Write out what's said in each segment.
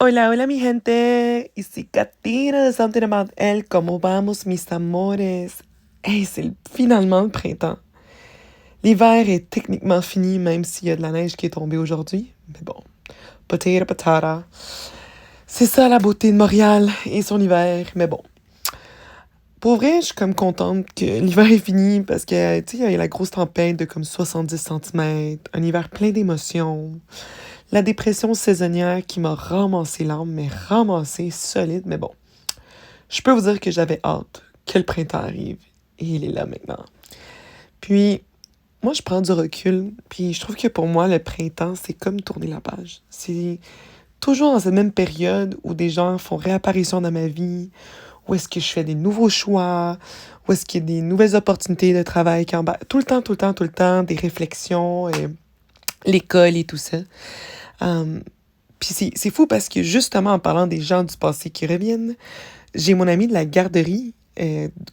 Hola, hola mi gente, ici Katina de Something About Elle, ¿cómo vamos mis amores? Hey, finalement le printemps. L'hiver est techniquement fini, même s'il y a de la neige qui est tombée aujourd'hui. Mais bon, potato patata. C'est ça la beauté de Montréal et son hiver, mais bon. Pour vrai, je suis comme contente que l'hiver est fini parce que, tu sais, il y a eu la grosse tempête de comme 70 centimètres, un hiver plein d'émotions. La dépression saisonnière qui m'a ramassé l'âme, mais ramassé solide, mais bon. Je peux vous dire que j'avais hâte que le printemps arrive. Et il est là maintenant. Puis, moi, je prends du recul. Puis, je trouve que pour moi, le printemps, c'est comme tourner la page. C'est toujours dans cette même période où des gens font réapparition dans ma vie, où est-ce que je fais des nouveaux choix, où est-ce qu'il y a des nouvelles opportunités de travail qui embarquent. Tout le temps, tout le temps, tout le temps, des réflexions, l'école et tout ça. Puis c'est fou parce que justement, en parlant des gens du passé qui reviennent, j'ai mon ami de la garderie,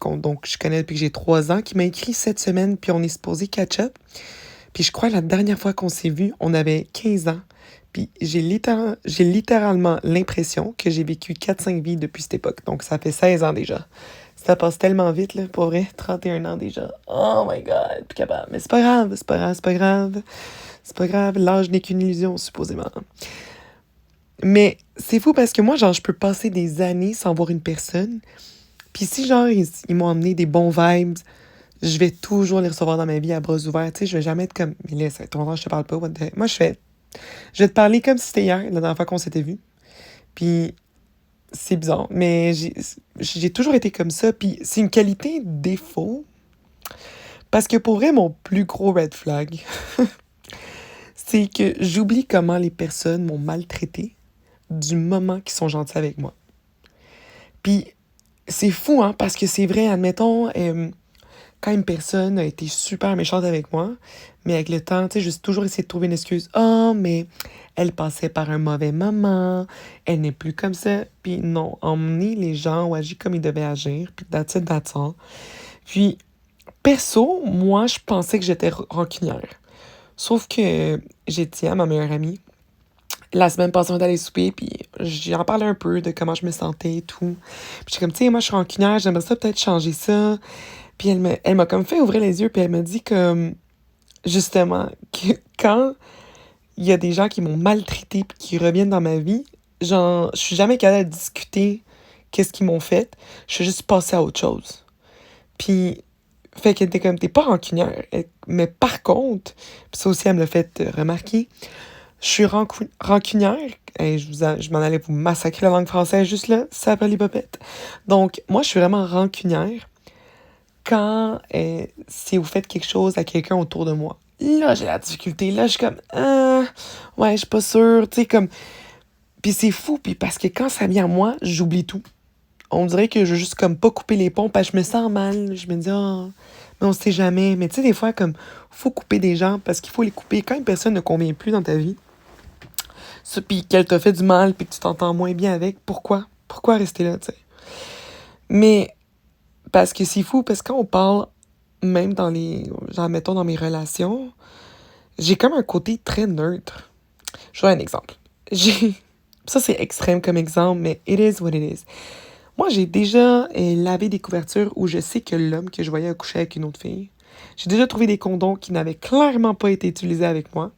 donc je connais depuis que j'ai 3 ans, qui m'a écrit cette semaine, puis on est supposé catch-up. Puis je crois que la dernière fois qu'on s'est vu, on avait 15 ans. Puis j'ai littéralement l'impression que j'ai vécu 4-5 vies depuis cette époque. Donc ça fait 16 ans déjà. Ça passe tellement vite, là, pour vrai. 31 ans déjà. Oh my God, plus capable. Mais c'est pas grave, c'est pas grave, c'est pas grave. C'est pas grave, l'âge n'est qu'une illusion, supposément. Mais c'est fou parce que moi, genre, je peux passer des années sans voir une personne. Puis si, genre, ils m'ont amené des bons vibes, je vais toujours les recevoir dans ma vie à bras ouverts. Tu sais, je vais jamais être comme, mais là, ça fait longtemps que je te parle pas. Moi, je vais te parler comme si c'était hier, la dernière fois qu'on s'était vu. Puis c'est bizarre, mais j'ai toujours été comme ça. Puis c'est une qualité défaut. Parce que pour vrai, mon plus gros red flag, c'est que j'oublie comment les personnes m'ont maltraité du moment qu'ils sont gentils avec moi. Puis c'est fou, hein, parce que c'est vrai, admettons, quand une personne a été super méchante avec moi, mais avec le temps, tu sais, j'ai toujours essayé de trouver une excuse. Oh, mais elle passait par un mauvais moment, elle n'est plus comme ça. Puis non, emmener les gens ont agi comme ils devaient agir, puis that's it, that's all. Puis, perso, moi, je pensais que j'étais rancunière. Sauf que j'ai dit à ma meilleure amie, la semaine passée, on est allé souper, puis j'en parlais un peu de comment je me sentais et tout. Puis j'étais comme, tu sais, moi, je suis rancunière, j'aimerais ça peut-être changer ça. Puis elle m'a comme fait ouvrir les yeux, puis elle m'a dit comme, justement, que quand il y a des gens qui m'ont maltraité puis qui reviennent dans ma vie, genre, je suis jamais capable de discuter qu'est-ce qu'ils m'ont fait. Je suis juste passée à autre chose. Puis, fait qu'elle était comme, t'es pas rancunière. Mais par contre, puis ça aussi, elle me l'a fait remarquer, je suis rancunière. Et je m'en allais vous massacrer la langue française juste là, ça s'appelle les popettes. Donc, moi, je suis vraiment rancunière quand si vous faites quelque chose à quelqu'un autour de moi. Là, j'ai la difficulté. Là, je suis comme, ouais, je suis pas sûre. Tu sais, comme. Puis c'est fou, puis parce que quand ça vient à moi, j'oublie tout. On dirait que je veux juste comme pas couper les ponts, parce que je me sens mal. Je me dis, oh, mais on sait jamais. Mais tu sais, des fois, comme, faut couper des gens parce qu'il faut les couper. Quand une personne ne convient plus dans ta vie, ça, puis qu'elle t'a fait du mal, puis que tu t'entends moins bien avec, pourquoi? Pourquoi rester là, tu sais? Mais parce que c'est fou, parce que quand on parle, même dans genre, mettons, dans mes relations, j'ai comme un côté très neutre. Je vous donne un exemple. J'ai, ça c'est extrême comme exemple, mais it is what it is. Moi, j'ai déjà lavé des couvertures où je sais que l'homme que je voyais a couché avec une autre fille. J'ai déjà trouvé des condoms qui n'avaient clairement pas été utilisés avec moi.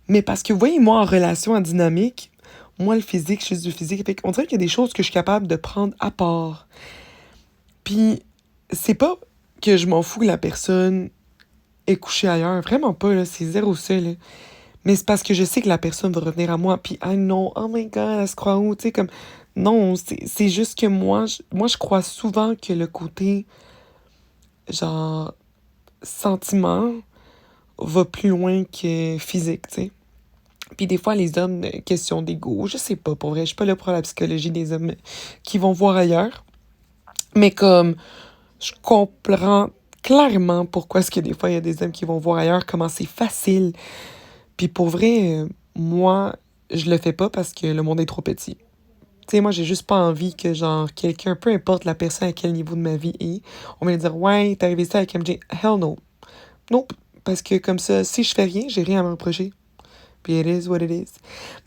Mais parce que, vous voyez, moi, en relation, en dynamique, moi, le physique, je suis du physique. Fait on dirait qu'il y a des choses que je suis capable de prendre à part. Puis, c'est pas que je m'en fous que la personne ait couché ailleurs. Vraiment pas, là. C'est zéro ça, là. Mais c'est parce que je sais que la personne va revenir à moi. Puis, ah non, oh my God, elle se croit où? Tu sais, comme, non, c'est juste que moi, je crois souvent que le côté, genre, sentiment va plus loin que physique, tu sais. Puis des fois, les hommes, question d'ego, je sais pas, pour vrai, je suis pas là pour la psychologie des hommes qui vont voir ailleurs. Mais comme, je comprends clairement pourquoi est-ce que des fois, il y a des hommes qui vont voir ailleurs, comment c'est facile. Puis pour vrai, moi, je le fais pas parce que le monde est trop petit. Tu sais, moi, j'ai juste pas envie que, genre, quelqu'un, peu importe la personne à quel niveau de ma vie est, on va me dire, ouais, t'es arrivé ça avec MJ. Hell no. Nope. Parce que comme ça, si je fais rien, j'ai rien à me reprocher. Puis it is what it is.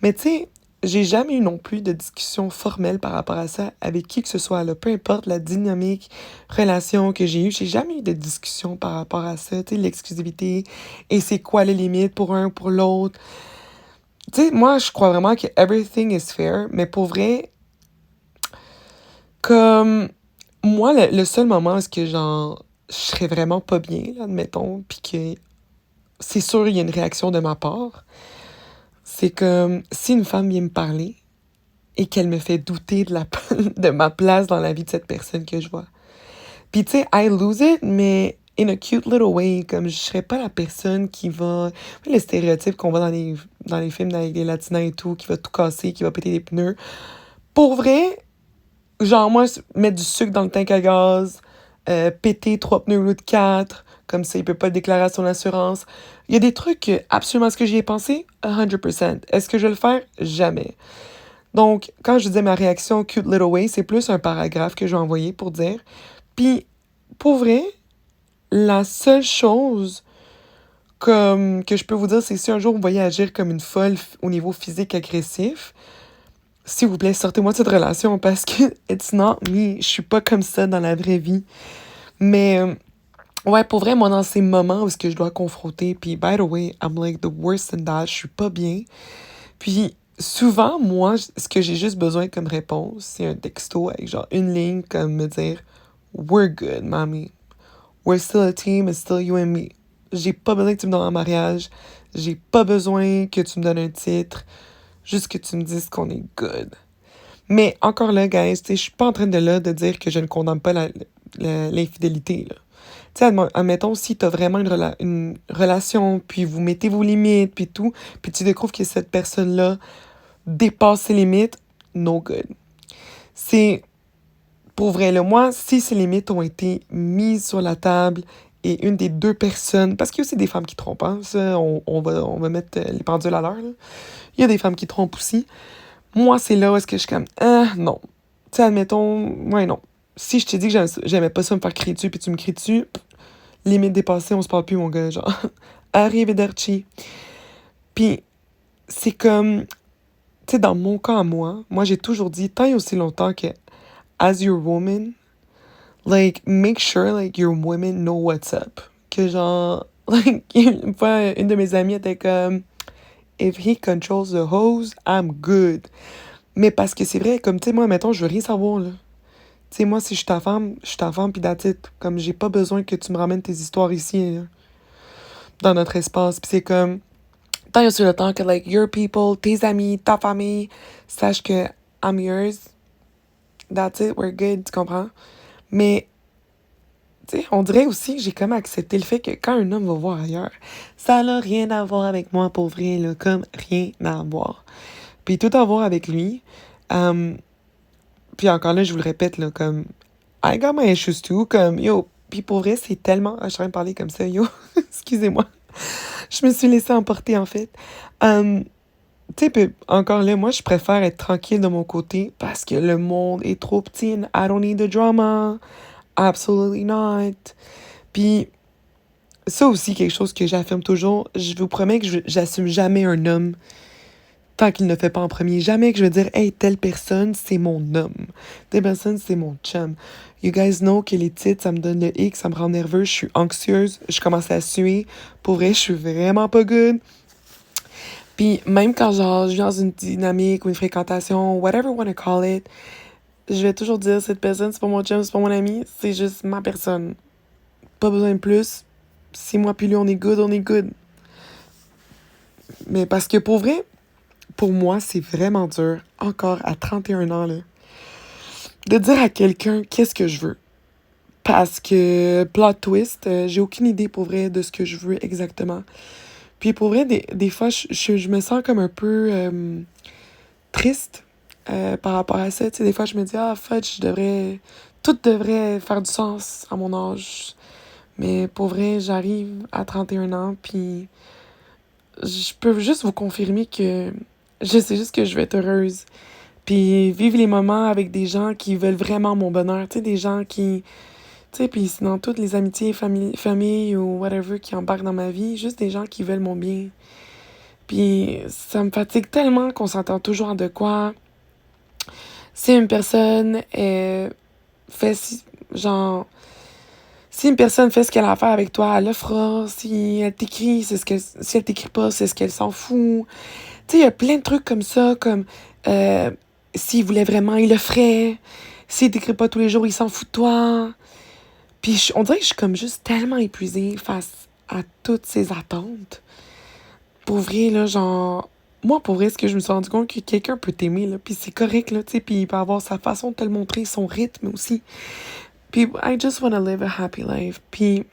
Mais tu sais, j'ai jamais eu non plus de discussion formelle par rapport à ça avec qui que ce soit, là. Peu importe la dynamique, relation que j'ai eue, j'ai jamais eu de discussion par rapport à ça, tu sais, l'exclusivité et c'est quoi les limites pour un, pour l'autre. Tu sais, moi, je crois vraiment que everything is fair, mais pour vrai, comme moi, le seul moment où est-ce que genre, je serais vraiment pas bien, là, admettons, puis que c'est sûr, il y a une réaction de ma part, c'est comme si une femme vient me parler et qu'elle me fait douter de, de ma place dans la vie de cette personne que je vois. Puis tu sais, I lose it, mais in a cute little way, comme je serais pas la personne qui va... Le stéréotype qu'on voit dans les films avec les latinas et tout, qui va tout casser, qui va péter des pneus. Pour vrai, genre moi, mettre du sucre dans le tank à gaz, péter 3 pneus au lieu de 4, comme ça il peut pas le déclarer à son assurance. Il y a des trucs que, absolument, est-ce que j'y ai pensé? 100%. Est-ce que je vais le faire? Jamais. Donc, quand je disais ma réaction cute little way, c'est plus un paragraphe que je vais envoyer pour dire. Puis, pour vrai, la seule chose comme que je peux vous dire, c'est si un jour vous voyez agir comme une folle au niveau physique agressif, s'il vous plaît, sortez-moi de cette relation parce que it's not me. Je suis pas comme ça dans la vraie vie. Mais ouais, pour vrai, moi, dans ces moments où est-ce que je dois confronter, puis by the way, I'm like the worst in that, je suis pas bien. Puis souvent, moi, ce que j'ai juste besoin comme réponse, c'est un texto avec genre une ligne comme me dire We're good, mommy. We're still a team, it's still you and me. J'ai pas besoin que tu me donnes un mariage. J'ai pas besoin que tu me donnes un titre. Juste que tu me dises qu'on est good. Mais encore là, guys, je suis pas en train de dire que je ne condamne pas l'infidélité, là. Tu sais, admettons, si t'as vraiment une relation, puis vous mettez vos limites, puis tout, puis tu découvres que cette personne-là dépasse ses limites, no good. C'est, pour vrai, là, moi, si ces limites ont été mises sur la table et une des deux personnes, parce qu'il y a aussi des femmes qui trompent, hein, ça, on va mettre les pendules à l'heure, là. Il y a des femmes qui trompent aussi. Moi, c'est là où est-ce que je suis comme, ah, non. Tu sais, admettons, ouais, non. Si je te dis que j'aimais pas ça me faire crier dessus, puis tu me cries dessus, limite dépassée, on se parle plus, mon gars, genre. Arrivederci. Puis, c'est comme, tu sais, dans mon cas à moi, j'ai toujours dit, tant et aussi longtemps que, as your woman, like, make sure, like, your women know what's up. Que genre, like, une fois, une de mes amies était comme, if he controls the hose, I'm good. Mais parce que c'est vrai, comme, tu sais, moi, mettons, je veux rien savoir, là. Tu sais, moi, si je suis ta femme, pis that's it. Comme, j'ai pas besoin que tu me ramènes tes histoires ici, là, dans notre espace. Pis c'est comme, tant et aussi le temps que, like, your people, tes amis, ta famille, sache que I'm yours. That's it, we're good, tu comprends? Mais, tu sais, on dirait aussi que j'ai comme accepté le fait que quand un homme va voir ailleurs, ça n'a rien à voir avec moi, pour vrai, là, comme rien à voir. Puis tout à voir avec lui. Puis encore là, je vous le répète, là, comme, I got my issues too, comme, yo, puis pour vrai, c'est tellement... Ah, je suis en train de parler comme ça, yo, excusez-moi. Je me suis laissée emporter, en fait. Tu sais, puis encore là, moi, je préfère être tranquille de mon côté parce que le monde est trop petit and I don't need the drama. Absolutely not. Puis ça aussi, quelque chose que j'affirme toujours, je vous promets que j'assume jamais un homme tant qu'il ne fait pas en premier. Jamais que je vais dire, hey, telle personne, c'est mon homme. Telle personne, c'est mon chum. You guys know que les titres, ça me donne le hic, ça me rend nerveuse, je suis anxieuse, je commence à suer. Pour vrai, je suis vraiment pas good. Puis même quand genre, je suis dans une dynamique ou une fréquentation, whatever you want to call it, je vais toujours dire, cette personne, c'est pas mon chum, c'est pas mon ami, c'est juste ma personne. Pas besoin de plus. Si moi puis lui, on est good, on est good. Mais parce que pour vrai, pour moi, c'est vraiment dur, encore à 31 ans, là, de dire à quelqu'un qu'est-ce que je veux. Parce que, plot twist, j'ai aucune idée pour vrai de ce que je veux exactement. Puis pour vrai, des fois, je me sens comme un peu triste par rapport à ça. Tu sais, des fois, je me dis, ah, fudge, tout devrait faire du sens à mon âge. Mais pour vrai, j'arrive à 31 ans, puis je peux juste vous confirmer que je sais juste que je vais être heureuse. Puis vivre les moments avec des gens qui veulent vraiment mon bonheur. Tu sais, des gens qui... Tu sais, puis c'est dans toutes les amitiés, famille ou whatever qui embarquent dans ma vie, juste des gens qui veulent mon bien. Puis ça me fatigue tellement qu'on s'entend toujours en de quoi. Si une personne fait genre si une personne fait ce qu'elle a à faire avec toi, elle le fera. Si elle t'écrit, si elle t'écrit pas, c'est ce qu'elle s'en fout. Tu sais, il y a plein de trucs comme ça, comme euh, s'il voulait vraiment, il le ferait. S'il t'écrit pas tous les jours, il s'en fout de toi. Puis on dirait que je suis comme juste tellement épuisée face à toutes ces attentes. Pour vrai, là, genre... Moi, pour vrai, ce que je me suis rendu compte que quelqu'un peut t'aimer, là, puis c'est correct, là, tu sais, puis il peut avoir sa façon de te le montrer, son rythme aussi. Puis I just wanna live a happy life. Puis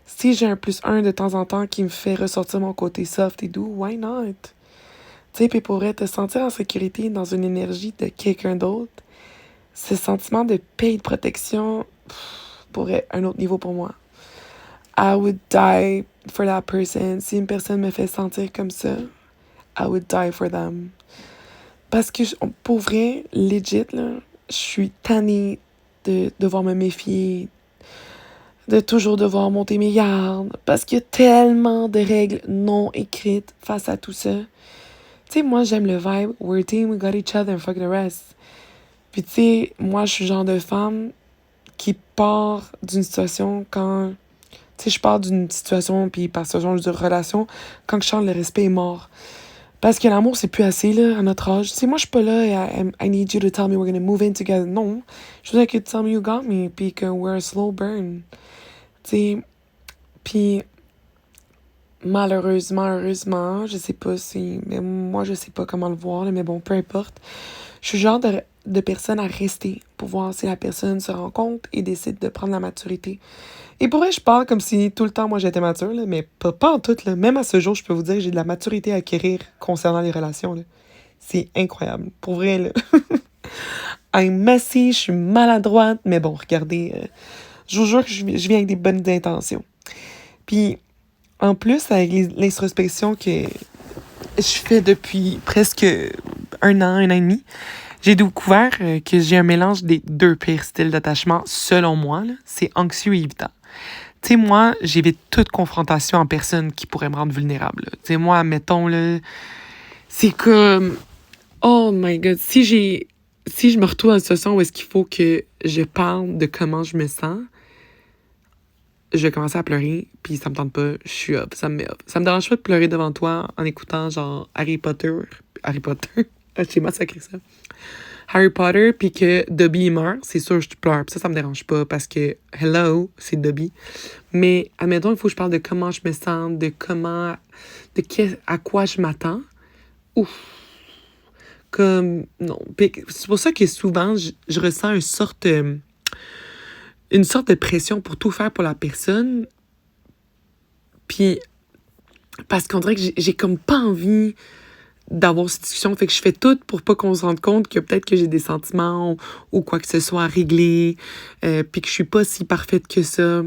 si j'ai un plus un de temps en temps qui me fait ressortir mon côté soft et doux, why not? Tu sais, puis pour vrai, te sentir en sécurité dans une énergie de quelqu'un d'autre, ce sentiment de paix et de protection pourrait un autre niveau pour moi. I would die for that person. Si une personne me fait sentir comme ça, I would die for them. Parce que, pour vrai, legit, là, je suis tannée de devoir me méfier, de toujours devoir monter mes gardes, parce qu'il y a tellement de règles non écrites face à tout ça. Tu sais, moi, j'aime le vibe, we're a team, we got each other, and fuck the rest. Puis tu sais, moi, je suis le genre de femme qui part d'une situation quand... Tu sais, je pars d'une situation, puis par ce genre de relation, quand je sens le respect est mort. Parce que l'amour, c'est plus assez, là, à notre âge. Tu sais, moi, je suis pas là et I need you to tell me we're gonna move in together. Non. Je veux que tu tell me you got me, puis que we're a slow burn. Tu sais, puis malheureusement, heureusement, je sais pas si... Mais moi, je sais pas comment le voir, là, mais bon, peu importe. Je suis le genre de personne à rester pour voir si la personne se rend compte et décide de prendre la maturité. Et pour vrai, je parle comme si tout le temps, moi, j'étais mature, là, mais pas en tout. Là. Même à ce jour, je peux vous dire que j'ai de la maturité à acquérir concernant les relations. Là. C'est incroyable. Pour vrai, là. I'm messy, je suis maladroite, mais bon, regardez, je vous jure que je viens avec des bonnes intentions. Puis, en plus, avec l'introspection que je fais depuis presque un an et demi, j'ai découvert que j'ai un mélange des deux pires styles d'attachement, selon moi. Là. C'est anxieux et évitant. Tu sais, moi, j'évite toute confrontation en personne qui pourrait me rendre vulnérable. Tu sais, moi, mettons, là, c'est comme... Oh my God, si je me retrouve dans une situation où est-ce qu'il faut que je parle de comment je me sens, je vais commencer à pleurer, puis ça me tente pas, je suis up, ça me met up. Ça me dérange pas de pleurer devant toi en écoutant, genre, Harry Potter, j'ai massacré ça. Harry Potter, puis que Dobby meurt, c'est sûr, je pleure. Puis ça me dérange pas parce que, hello, c'est Dobby. Mais, admettons, il faut que je parle de comment je me sens, à quoi je m'attends. Ouf. Comme, non. Puis c'est pour ça que souvent, je ressens une sorte de pression pour tout faire pour la personne. Puis, parce qu'on dirait que j'ai comme pas envie d'avoir cette discussion. Fait que je fais tout pour pas qu'on se rende compte que peut-être que j'ai des sentiments ou quoi que ce soit à régler, puis que je suis pas si parfaite que ça.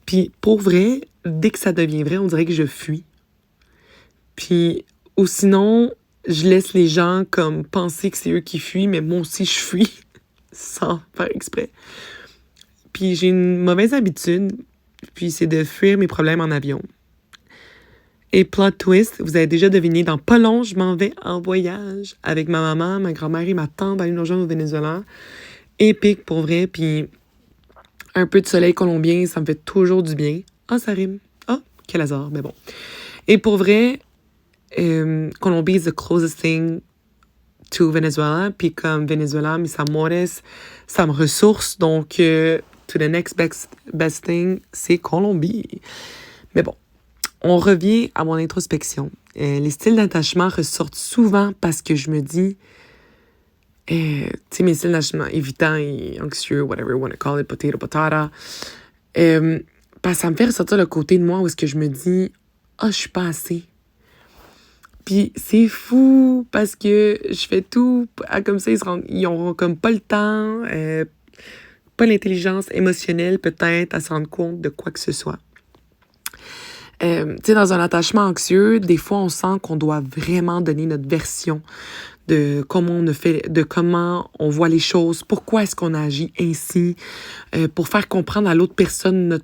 Puis pour vrai, dès que ça devient vrai, on dirait que je fuis. Puis, ou sinon, je laisse les gens comme penser que c'est eux qui fuient, mais moi aussi je fuis, sans faire exprès. Puis j'ai une mauvaise habitude, puis c'est de fuir mes problèmes en avion. Et plot twist, vous avez déjà deviné, dans pas long, je m'en vais en voyage avec ma maman, ma grand-mère et ma tante aller nous rejoindre au Venezuela. Épique pour vrai, puis un peu de soleil colombien, ça me fait toujours du bien. Ah, ça rime. Ah, quel hasard, mais bon. Et pour vrai, Colombie is the closest thing to Venezuela, puis comme Venezuela, mis amores, ça me ressource, donc to the next best thing, c'est Colombie. Mais bon. On revient à mon introspection. Les styles d'attachement ressortent souvent parce que je me dis, tu sais, mes styles d'attachement évitants et anxieux, whatever you want to call it, potato, patata, parce que ça me fait ressortir le côté de moi où est-ce que je me dis, je suis pas assez. Puis c'est fou parce que je fais tout comme ça, ils auront comme pas le temps, pas l'intelligence émotionnelle peut-être à se rendre compte de quoi que ce soit. Tu sais, dans un attachement anxieux, des fois, on sent qu'on doit vraiment donner notre version de comment on voit les choses, pourquoi est-ce qu'on agit ainsi, pour faire comprendre à l'autre personne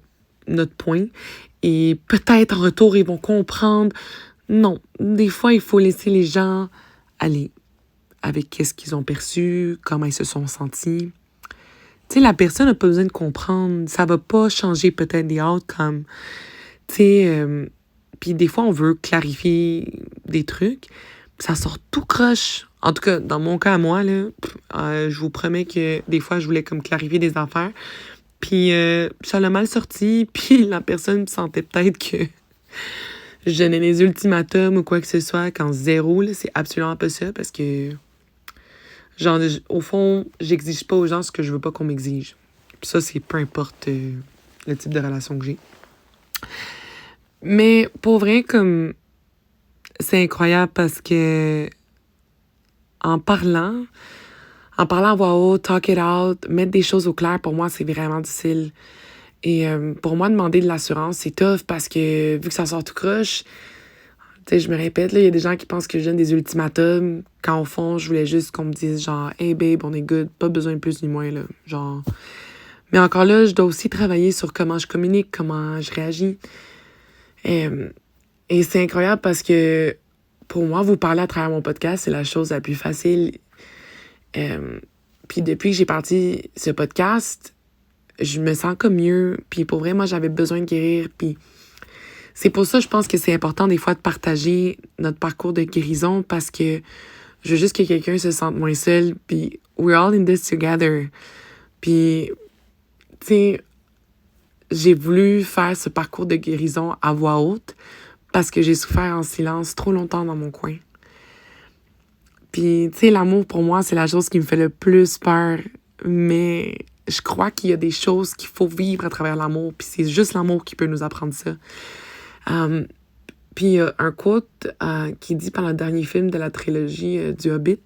notre point. Et peut-être, en retour, ils vont comprendre non. Des fois, il faut laisser les gens aller avec qu'est-ce qu'ils ont perçu, comment ils se sont sentis. Tu sais, la personne n'a pas besoin de comprendre. Ça va pas changer peut-être des outcomes. Tu sais, puis des fois, on veut clarifier des trucs. Ça sort tout croche. En tout cas, dans mon cas à moi, là, je vous promets que des fois, je voulais comme clarifier des affaires. Puis ça l'a mal sorti. Puis la personne sentait peut-être que je donnais des ultimatums ou quoi que ce soit. Quand zéro, là, c'est absolument pas ça. Parce que, genre, au fond, j'exige pas aux gens ce que je veux pas qu'on m'exige. Puis ça, c'est peu importe le type de relation que j'ai. Mais pour vrai, comme c'est incroyable parce que en parlant à voix haute, talk it out, mettre des choses au clair, pour moi, c'est vraiment difficile. Et pour moi, demander de l'assurance, c'est tough parce que vu que ça sort tout croche, tu sais, je me répète, là, il y a des gens qui pensent que je donne des ultimatums quand au fond, je voulais juste qu'on me dise genre, hey babe, on est good, pas besoin de plus ni moins, là. Genre. Mais encore là, je dois aussi travailler sur comment je communique, comment je réagis. Et c'est incroyable parce que pour moi, vous parler à travers mon podcast, c'est la chose la plus facile. Puis depuis que j'ai parti ce podcast, je me sens comme mieux. Puis pour vrai, moi, j'avais besoin de guérir. Puis c'est pour ça, je pense que c'est important des fois de partager notre parcours de guérison parce que je veux juste que quelqu'un se sente moins seul. Puis we're all in this together. Puis, tu sais, j'ai voulu faire ce parcours de guérison à voix haute parce que j'ai souffert en silence trop longtemps dans mon coin. Puis, tu sais, l'amour, pour moi, c'est la chose qui me fait le plus peur. Mais je crois qu'il y a des choses qu'il faut vivre à travers l'amour. Puis c'est juste l'amour qui peut nous apprendre ça. Puis il y a un quote qui dit par le dernier film de la trilogie du Hobbit.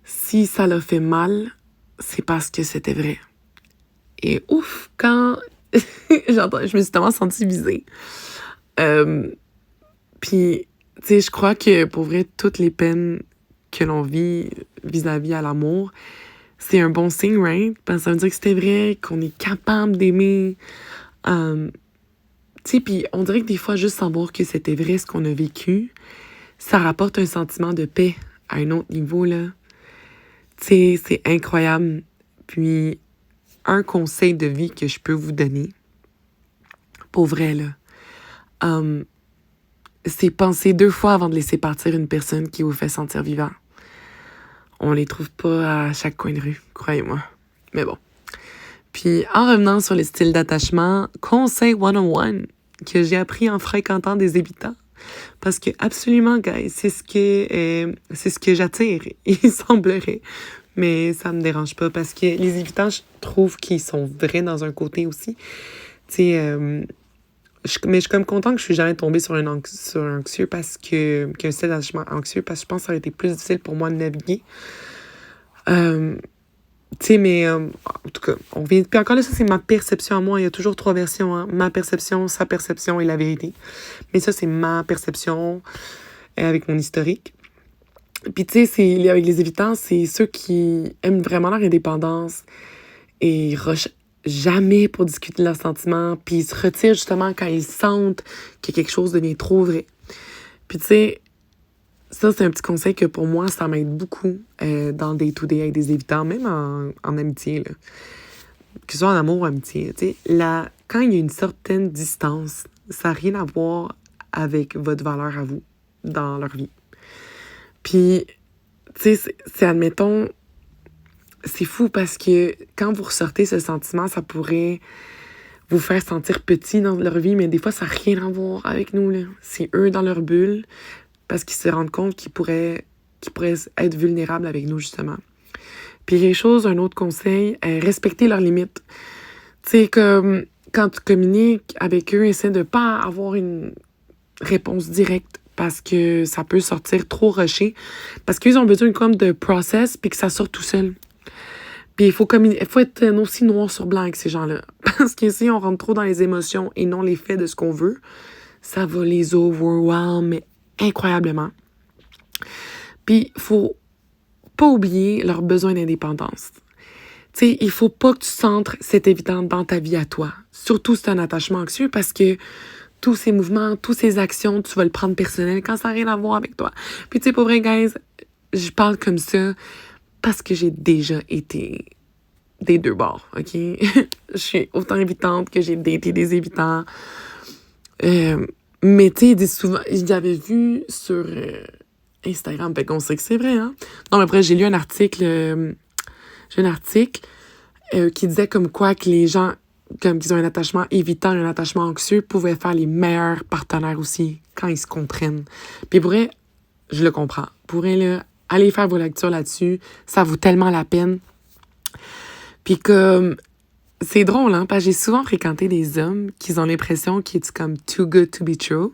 Si ça l'a fait mal, c'est parce que c'était vrai. Et ouf, quand je me suis tellement sentie visée. Puis, tu sais, je crois que pour vrai, toutes les peines que l'on vit vis-à-vis à l'amour, c'est un bon signe, right? Parce que ça veut dire que c'était vrai, qu'on est capable d'aimer. Tu sais, puis on dirait que des fois, juste savoir que c'était vrai ce qu'on a vécu, ça rapporte un sentiment de paix à un autre niveau, là. Tu sais, c'est incroyable. Puis, un conseil de vie que je peux vous donner, pour vrai, là, c'est penser 2 fois avant de laisser partir une personne qui vous fait sentir vivant. On les trouve pas à chaque coin de rue, croyez-moi. Mais bon. Puis, en revenant sur les styles d'attachement, conseil 101 que j'ai appris en fréquentant des évitants. Parce que, absolument, guys, c'est ce que j'attire, il semblerait. Mais ça me dérange pas parce que les évitants, je trouve qu'ils sont vrais dans un côté aussi. Tu sais, mais je suis comme contente que je suis jamais tombée sur un anxieux parce que qu'un style d'attachement anxieux parce que je pense que ça aurait été plus difficile pour moi de naviguer. Tu sais, mais en tout cas, on vient. Puis encore là, ça, c'est ma perception à moi. Il y a toujours 3 versions, hein. Ma perception, sa perception et la vérité. Mais ça, c'est ma perception avec mon historique. Puis tu sais, avec les évitants, c'est ceux qui aiment vraiment leur indépendance et ils rushent jamais pour discuter de leurs sentiments, puis ils se retirent justement quand ils sentent que quelque chose devient trop vrai. Puis tu sais, ça, c'est un petit conseil que pour moi, ça m'aide beaucoup dans le day-to-day avec des évitants, même en amitié, là. Que ce soit en amour ou en amitié. Tu sais, quand il y a une certaine distance, ça n'a rien à voir avec votre valeur à vous dans leur vie. Puis, tu sais, c'est admettons, c'est fou parce que quand vous ressortez ce sentiment, ça pourrait vous faire sentir petit dans leur vie, mais des fois, ça n'a rien à voir avec nous, là. C'est eux dans leur bulle parce qu'ils se rendent compte qu'ils pourraient être vulnérables avec nous, justement. Puis les choses, un autre conseil, respecter leurs limites. Tu sais, comme quand tu communiques avec eux, essaie de ne pas avoir une réponse directe parce que ça peut sortir trop rushé. Parce qu'ils ont besoin comme de process puis que ça sorte tout seul. Puis il faut être aussi noir sur blanc avec ces gens-là. Parce que si on rentre trop dans les émotions et non les faits de ce qu'on veut, ça va les overwhelm incroyablement. Puis il faut pas oublier leur besoin d'indépendance. Tu sais, il faut pas que tu centres cet évident dans ta vie à toi. Surtout si c'est un attachement anxieux parce que tous ces mouvements, toutes ces actions, tu vas le prendre personnel quand ça n'a rien à voir avec toi. Puis tu sais, pour vrai, guys, je parle comme ça parce que j'ai déjà été des deux bords, OK? Je suis autant évitante que j'ai daté des évitants. Mais tu sais, ils disent souvent... J'avais vu sur Instagram, fait qu'on sait que c'est vrai, hein? Non, mais après, j'ai lu un article... qui disait comme quoi que les gens comme qu'ils ont un attachement évitant, un attachement anxieux, pouvaient faire les meilleurs partenaires aussi quand ils se comprennent. Puis pour vrai, je le comprends. Pour vrai, là, allez faire vos lectures là-dessus. Ça vaut tellement la peine. Puis comme... C'est drôle, hein, parce que j'ai souvent fréquenté des hommes qui ont l'impression qu'ils sont comme too good to be true.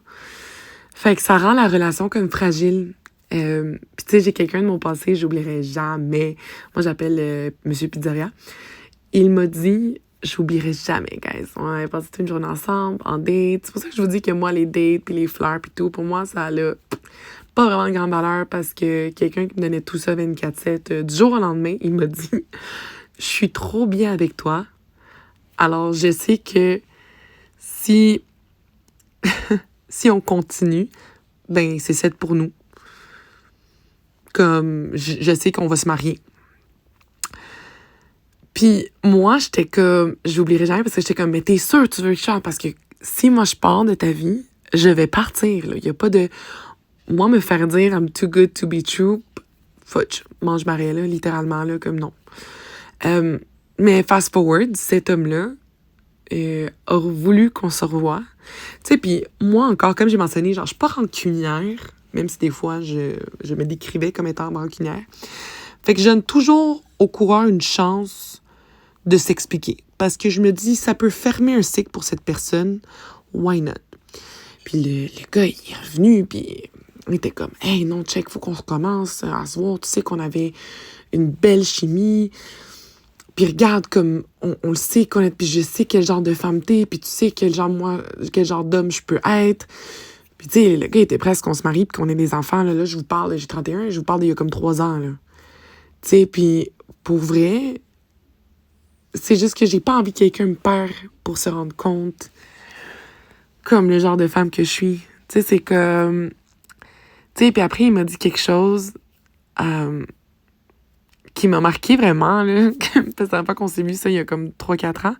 Fait que ça rend la relation comme fragile. Puis tu sais, j'ai quelqu'un de mon passé, j'oublierai jamais. Moi, j'appelle Monsieur Pizzeria. Il m'a dit, j'oublierai jamais, guys. On avait passé toute une journée ensemble, en date. C'est pour ça que je vous dis que moi, les dates, puis les fleurs, puis tout, pour moi, ça a pas vraiment de grande valeur parce que quelqu'un qui me donnait tout ça 24/7, du jour au lendemain, il m'a dit, je suis trop bien avec toi. Alors, je sais que si on continue, ben c'est 7 pour nous. Comme, je sais qu'on va se marier. Puis moi, j'étais comme, j'oublierai jamais parce que j'étais comme, mais t'es sûr tu veux que je parte? Parce que si moi je pars de ta vie, je vais partir. Il n'y a pas de... Moi, me faire dire I'm too good to be true, fudge, mange marée, là, littéralement, là, comme non. Mais fast forward, cet homme-là a voulu qu'on se revoie. Tu sais, puis moi encore, comme j'ai mentionné, genre, je suis pas rancunière, même si des fois, je me décrivais comme étant rancunière. Fait que je donne toujours au coureur une chance de s'expliquer. Parce que je me dis, ça peut fermer un cycle pour cette personne. Why not? Puis le gars, il est revenu, puis il était comme, « Hey, non, check, faut qu'on recommence à se voir. Tu sais qu'on avait une belle chimie. Puis regarde, comme, on le sait connaître, puis je sais quel genre de femme t'es, puis tu sais quel genre d'homme je peux être. » Puis tu sais, le gars était presque qu'on se marie, puis qu'on ait des enfants. Là, je vous parle, j'ai 31, je vous parle d'il y a comme 3 ans, là. Tu sais, puis pour vrai, c'est juste que j'ai pas envie que quelqu'un me perd pour se rendre compte comme le genre de femme que je suis. Tu sais, c'est comme... Tu sais, puis après, il m'a dit quelque chose qui m'a marqué vraiment, là. Parce que la fois qu'on s'est vu, ça, il y a comme 3-4 ans.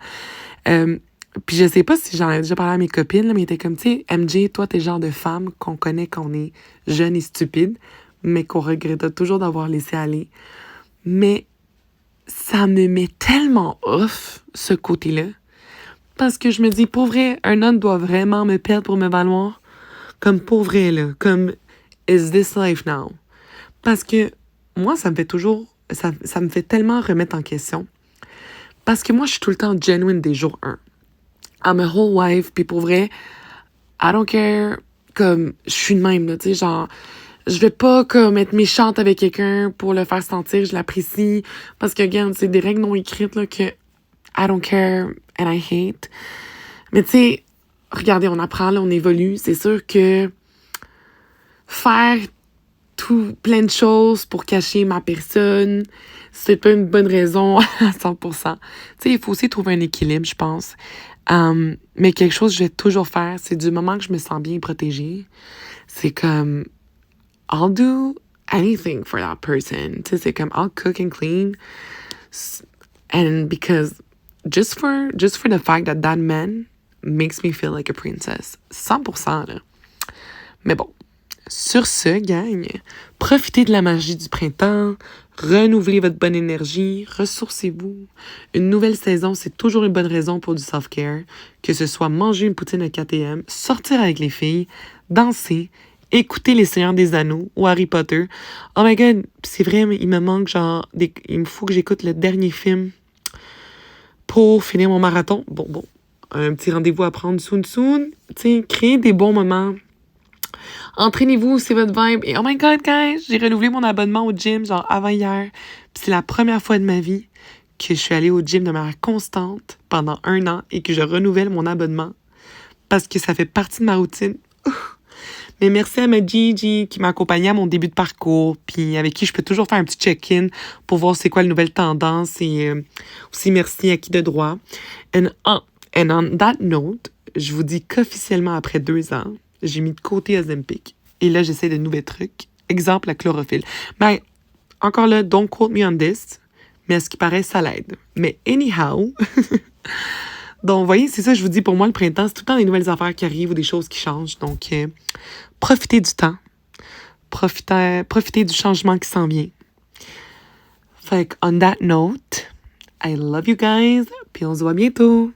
Puis je sais pas si j'en ai déjà parlé à mes copines, là, mais il était comme, tu sais, MJ, toi, t'es le genre de femme qu'on connaît quand on est jeune et stupide, mais qu'on regrette toujours d'avoir laissé aller. Mais ça me met tellement off, ce côté-là. Parce que je me dis, pour vrai, un homme doit vraiment me perdre pour me valoir. Comme pour vrai, là. Comme, is this life now? Parce que moi, ça me fait toujours... Ça me fait tellement remettre en question. Parce que moi, je suis tout le temps genuine des jours 1. I'm a whole wife, puis pour vrai, I don't care. Comme, je suis de même, là, tu sais, genre... Je vais pas comme être méchante avec quelqu'un pour le faire sentir, je l'apprécie. Parce que, regarde, c'est des règles non écrites là, que I don't care and I hate. Mais tu sais, regardez, on apprend, là, on évolue. C'est sûr que faire plein de choses pour cacher ma personne, c'est pas une bonne raison à 100%. Tu sais, il faut aussi trouver un équilibre, je pense. Mais quelque chose que je vais toujours faire, c'est du moment que je me sens bien protégée, c'est comme... I'll do anything for that person. Tu sais, c'est comme I'll cook and clean. And because just for the fact that that man makes me feel like a princess. 100%, là. Mais bon, sur ce, gang, profitez de la magie du printemps, renouvelez votre bonne énergie, ressourcez-vous. Une nouvelle saison, c'est toujours une bonne raison pour du self-care, que ce soit manger une poutine à 4am, sortir avec les filles, danser, écouter Les Seigneurs des Anneaux ou Harry Potter. Oh my God, c'est vrai, mais il me manque genre... il me faut que j'écoute le dernier film pour finir mon marathon. Bon, un petit rendez-vous à prendre soon. Tu sais, créer des bons moments. Entraînez-vous, c'est votre vibe. Et oh my God, guys, j'ai renouvelé mon abonnement au gym genre avant hier. Puis c'est la première fois de ma vie que je suis allée au gym de manière constante pendant 1 an et que je renouvelle mon abonnement parce que ça fait partie de ma routine. Mais merci à ma Gigi qui m'a accompagnée à mon début de parcours, puis avec qui je peux toujours faire un petit check-in pour voir c'est quoi les nouvelles tendances. Et aussi merci à qui de droit. And on that note, je vous dis qu'officiellement, après 2 ans, j'ai mis de côté Ozempic. Et là, j'essaie de nouveaux trucs. Exemple, la chlorophylle. Mais encore là, don't quote me on this, mais à ce qui paraît, ça l'aide. Mais anyhow, donc, vous voyez, c'est ça, je vous dis, pour moi, le printemps, c'est tout le temps des nouvelles affaires qui arrivent ou des choses qui changent. Donc, profitez du temps. Profitez du changement qui s'en vient. Fait que, on that note, I love you guys, puis on se voit bientôt.